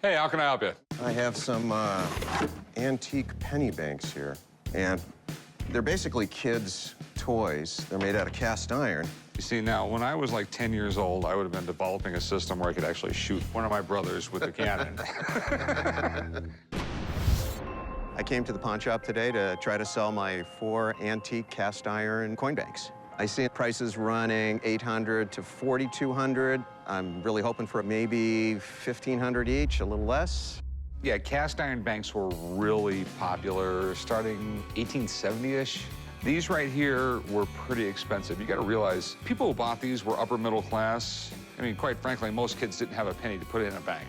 Hey, how can I help you? I have some antique penny banks here, and they're basically kids' toys. They're made out of cast iron. You see, now, when I was like 10 years old, I would have been developing a system where I could actually shoot one of my brothers with a cannon. I came to the pawn shop today to try to sell my 4 antique cast iron coin banks. I see prices running $800 to $4,200. I'm really hoping for maybe $1,500 each, a little less. Yeah, cast iron banks were really popular starting 1870-ish. These right here were pretty expensive. You gotta realize, people who bought these were upper middle class. I mean, quite frankly, most kids didn't have a penny to put in a bank.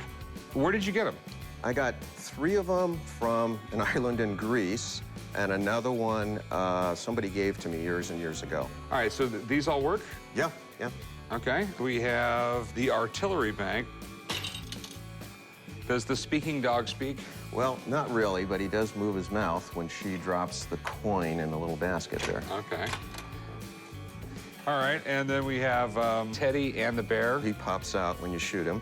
Where did you get them? I got 3 of them from an island in Greece, and another one somebody gave to me years and years ago. All right, so these all work? Yeah, yeah. Okay, we have the artillery bank. Does the speaking dog speak? Well, not really, but he does move his mouth when she drops the coin in the little basket there. Okay. All right, and then we have Teddy and the bear. He pops out when you shoot him.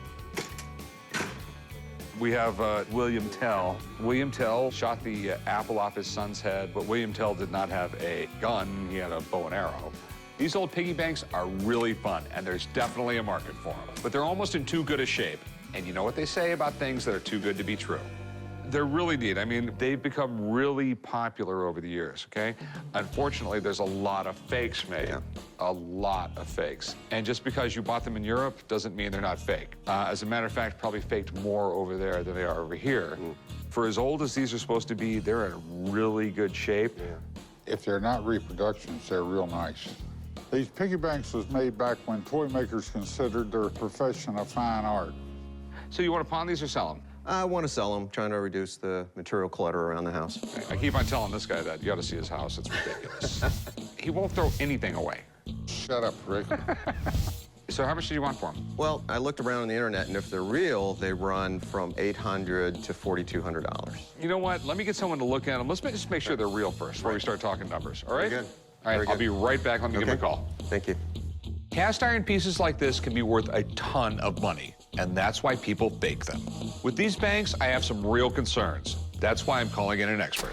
We have William Tell. William Tell shot the apple off his son's head, but William Tell did not have a gun. He had a bow and arrow. These old piggy banks are really fun, and there's definitely a market for them. But they're almost in too good a shape. And you know what they say about things that are too good to be true? They're really neat. I mean, they've become really popular over the years, okay? Unfortunately, there's a lot of fakes made. Yeah. A lot of fakes. And just because you bought them in Europe doesn't mean they're not fake. As a matter of fact, probably faked more over there than they are over here. For as old as these are supposed to be, they're in really good shape. Yeah. If they're not reproductions, they're real nice. These piggy banks was made back when toy makers considered their profession a fine art. So you want to pawn these or sell them? I want to sell them, trying to reduce the material clutter around the house. I keep on telling this guy that. You got to see his house. It's ridiculous. He won't throw anything away. Shut up, Rick. So how much did you want for them? Well, I looked around on the internet, and if they're real, they run from $800 to $4,200. You know what? Let me get someone to look at them. Let's just make sure they're real first before we start talking numbers, all right? Very good. All right, Very I'll good. be right back. Let me give him a call. Thank you. Cast iron pieces like this can be worth a ton of money, and that's why people fake them. With these banks, I have some real concerns. That's why I'm calling in an expert.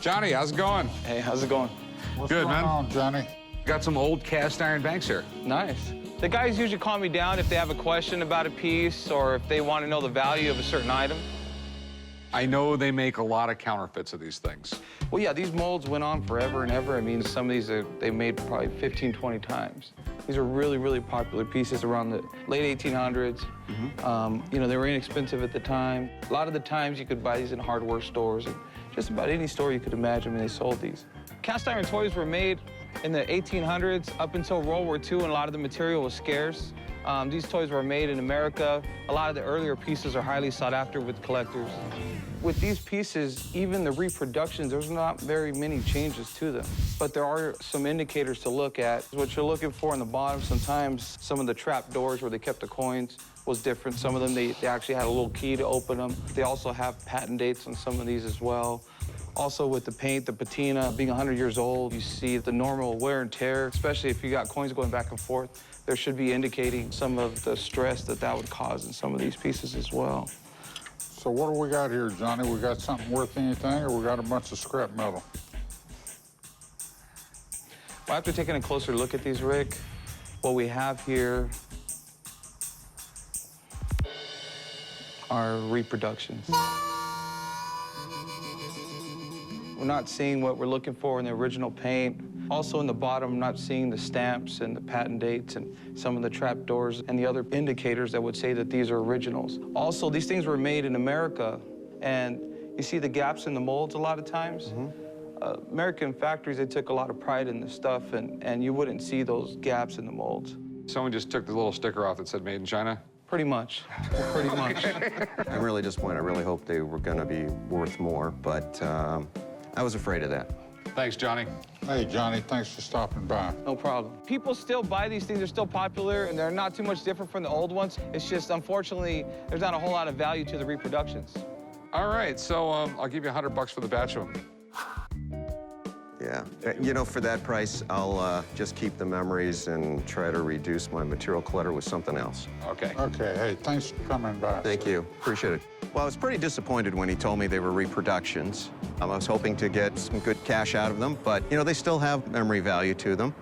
Johnny, how's it going? Hey, how's it going? What's Good, going man. on, Johnny? Got some old cast iron banks here. Nice. The guys usually call me down if they have a question about a piece or if they want to know the value of a certain item. I know they make a lot of counterfeits of these things. Well, yeah, these molds went on forever and ever. I mean, some of these they made probably 15, 20 times. These are really, really popular pieces around the late 1800s. You know, they were inexpensive at the time. A lot of the times you could buy these in hardware stores and just about any store you could imagine when they sold these. Cast iron toys were made in the 1800s up until World War II, and a lot of the material was scarce. These toys were made in America. A lot of the earlier pieces are highly sought after with collectors. With these pieces, even the reproductions, there's not very many changes to them. But there are some indicators to look at. What you're looking for in the bottom, sometimes some of the trap doors where they kept the coins was different. Some of them, they actually had a little key to open them. They also have patent dates on some of these as well. Also with the paint, the patina, being 100 years old, you see the normal wear and tear, especially if you got coins going back and forth. There should be indicating some of the stress that would cause in some of these pieces as well. So what do we got here, Johnny? We got something worth anything, or we got a bunch of scrap metal? Well, after taking a closer look at these, Rick, what we have here are reproductions. We're not seeing what we're looking for in the original paint. Also in the bottom, I'm not seeing the stamps and the patent dates and some of the trapdoors and the other indicators that would say that these are originals. Also, these things were made in America, and you see the gaps in the molds a lot of times. American factories, they took a lot of pride in this stuff, and you wouldn't see those gaps in the molds. Someone just took the little sticker off that said made in China? Pretty much, pretty much. I'm really disappointed. I really hoped they were going to be worth more, but I was afraid of that. Thanks, Johnny. Hey, Johnny, thanks for stopping by. No problem. People still buy these things. They're still popular, and they're not too much different from the old ones. It's just, unfortunately, there's not a whole lot of value to the reproductions. All right, so I'll give you $100 for the batch of them. Yeah. You know, for that price, I'll just keep the memories and try to reduce my material clutter with something else. Okay. Okay, hey, thanks for coming by. Thank you. Appreciate it. Well, I was pretty disappointed when he told me they were reproductions. I was hoping to get some good cash out of them, but, you know, they still have memory value to them.